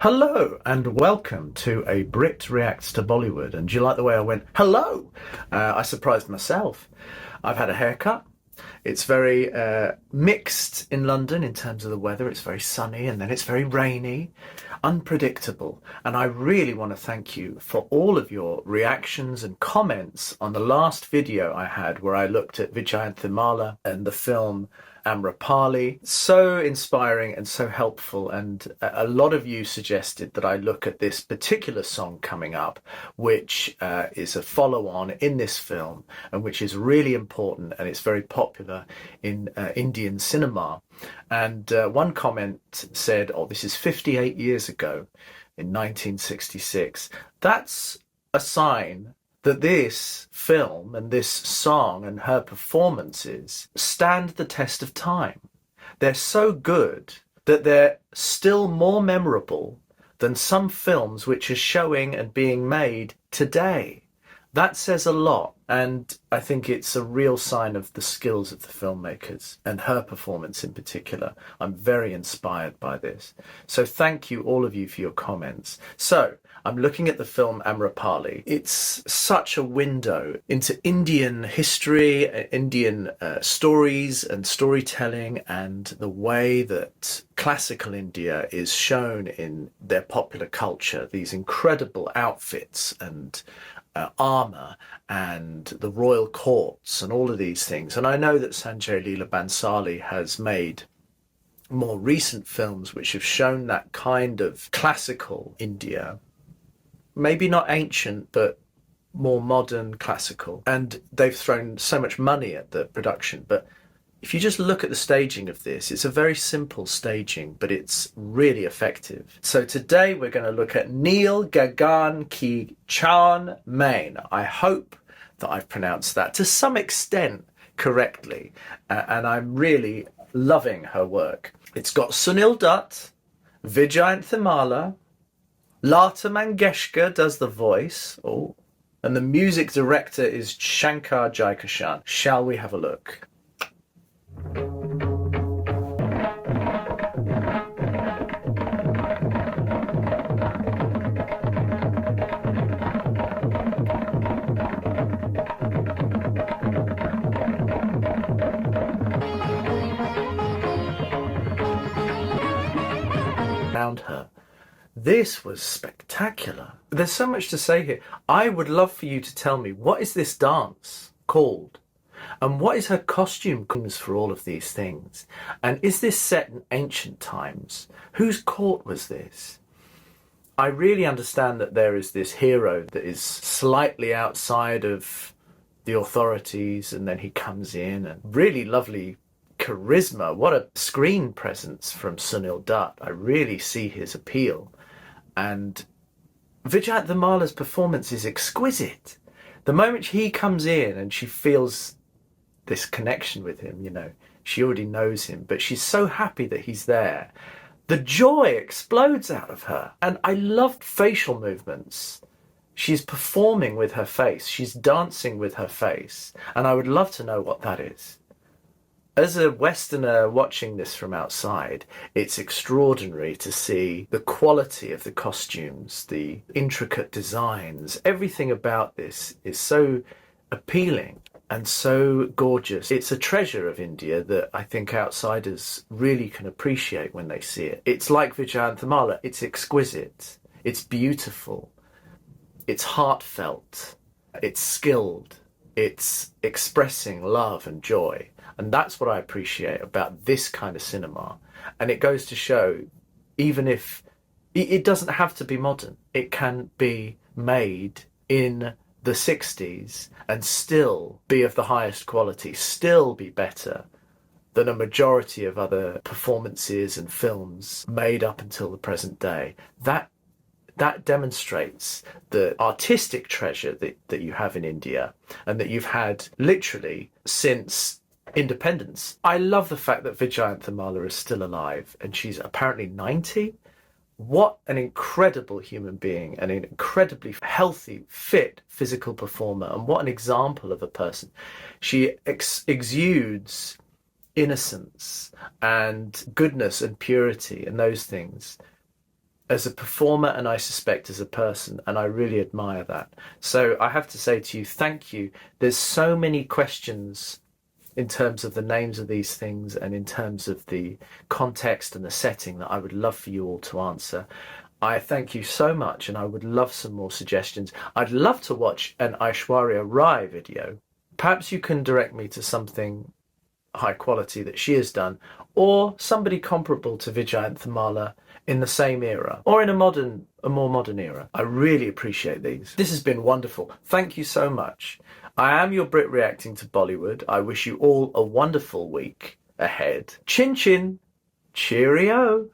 Hello and welcome to a Brit Reacts to Bollywood. And do you like the way I went, hello? I surprised myself. I've had a haircut. It's very mixed in London in terms of the weather. It's very sunny and then it's very rainy, unpredictable. And I really want to thank you for all of your reactions and comments on the last video I had where I looked at VYJAYANTHIMALA and the film AMRAPALI. So inspiring and so helpful, and a lot of you suggested that I look at this particular song coming up, which is a follow-on in this film and which is really important, and it's very popular in Indian cinema. And one comment said, oh, this is 58 years ago in 1966. That's a sign that this film and this song and her performances stand the test of time. They're so good that they're still more memorable than some films which are showing and being made today. That says a lot, and I think it's a real sign of the skills of the filmmakers and her performance in particular. I'm very inspired by this. So thank you, all of you, for your comments. So I'm looking at the film Amrapali. It's such a window into Indian history, Indian stories and storytelling, and the way that classical India is shown in their popular culture, these incredible outfits and armour and the royal courts and all of these things. And I know that Sanjay Leela Bhansali has made more recent films which have shown that kind of classical India, maybe not ancient, but more modern classical. And they've thrown so much money at the production. But if you just look at the staging of this, it's a very simple staging, but it's really effective. So today we're going to look at NEEL GAGAN ki CHHAON main. I hope that I've pronounced that to some extent correctly. And I'm really loving her work. It's got Sunil Dutt, VYJAYANTHIMALA, Lata Mangeshkar does the voice. Oh, and the music director is Shankar Jaikishan. Shall we have a look? Around her. This was spectacular. There's so much to say here. I would love for you to tell me, what is this dance called? And what is her costume for all of these things? And is this set in ancient times? Whose court was this? I really understand that there is this hero that is slightly outside of the authorities, and then he comes in, and really lovely charisma. What a screen presence from Sunil Dutt. I really see his appeal. And VYJAYANTHIMALA's performance is exquisite. The moment he comes in and she feels this connection with him, you know, she already knows him, but she's so happy that he's there. The joy explodes out of her. And I loved facial movements. She's performing with her face. She's dancing with her face. And I would love to know what that is. As a Westerner watching this from outside, it's extraordinary to see the quality of the costumes, the intricate designs. Everything about this is so appealing and so gorgeous. It's a treasure of India that I think outsiders really can appreciate when they see it. It's like VYJAYANTHIMALA. It's exquisite. It's beautiful. It's heartfelt. It's skilled. It's expressing love and joy. And that's what I appreciate about this kind of cinema. And it goes to show, even if it doesn't have to be modern, it can be made in the 60s and still be of the highest quality, still be better than a majority of other performances and films made up until the present day. That demonstrates the artistic treasure that you have in India, and that you've had literally since independence. I love the fact that VYJAYANTHIMALA is still alive, and she's apparently 90. What an incredible human being, and an incredibly healthy, fit physical performer, and what an example of a person. She exudes innocence and goodness and purity and those things. as a performer and I suspect as a person, and I really admire that. So I have to say to you, thank you. There's so many questions in terms of the names of these things and in terms of the context and the setting that I would love for you all to answer. I thank you so much, and I would love some more suggestions. I'd love to watch an Aishwarya Rai video. Perhaps you can direct me to something high quality that she has done, or somebody comparable to VYJAYANTHIMALA in the same era, or in a more modern era. I really appreciate these. This has been wonderful. Thank you so much. I am your Brit reacting to Bollywood. I wish you all a wonderful week ahead. Chin chin, cheerio.